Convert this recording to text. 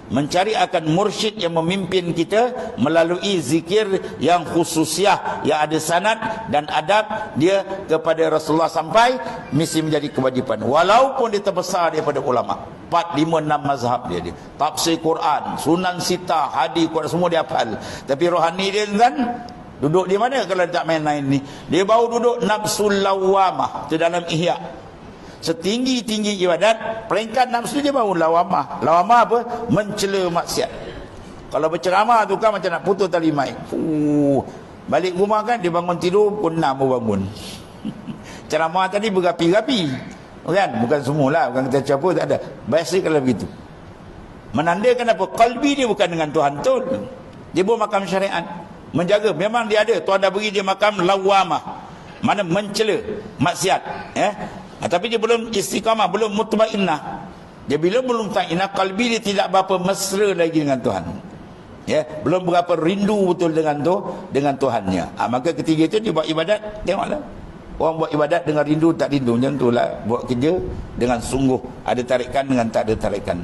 mencari akan mursyid yang memimpin kita melalui zikir yang khususiah, yang ada sanad dan adab dia kepada Rasulullah sampai mesti menjadi kewajipan, walaupun dia terbesar daripada ulama. 4, 5, 6 mazhab dia. Tafsir Quran, Sunan Sita, hadis Quran semua dia hafal. Tapi rohani dia kan duduk di mana kalau dia tak main-main ni? Dia baru duduk nafsul lawamah tu dalam Ihya. Setinggi-tinggi ibadat, peringkat nafsu dia baru lawamah. Lawamah apa? Mencela maksiat. Kalau berceramah tu kan macam nak putus tali mic. Balik rumah kan dia bangun tidur pukul 6 baru bangun. Ceramah tadi berapi-rapi. Kan? Bukan semualah, bukan kita campur, tak ada. Biasa kalau begitu. Menandakan apa? Qalbi dia bukan dengan Tuhan tu. Dia bawa makam syariat. Menjaga, memang dia ada. Tuhan dah beri dia makam lawamah. Mana mencela maksiat. Tapi dia belum istiqamah, belum mutmainnah. Dia bila belum mutmainnah, qalbi dia tidak berapa mesra lagi dengan Tuhan. Belum berapa rindu betul dengan Tuhannya. Maka ketiga itu dia buat ibadat, tengoklah. Orang buat ibadat dengan rindu tak rindu, macam itulah buat kerja dengan sungguh, ada tarikan dengan tak ada tarikan.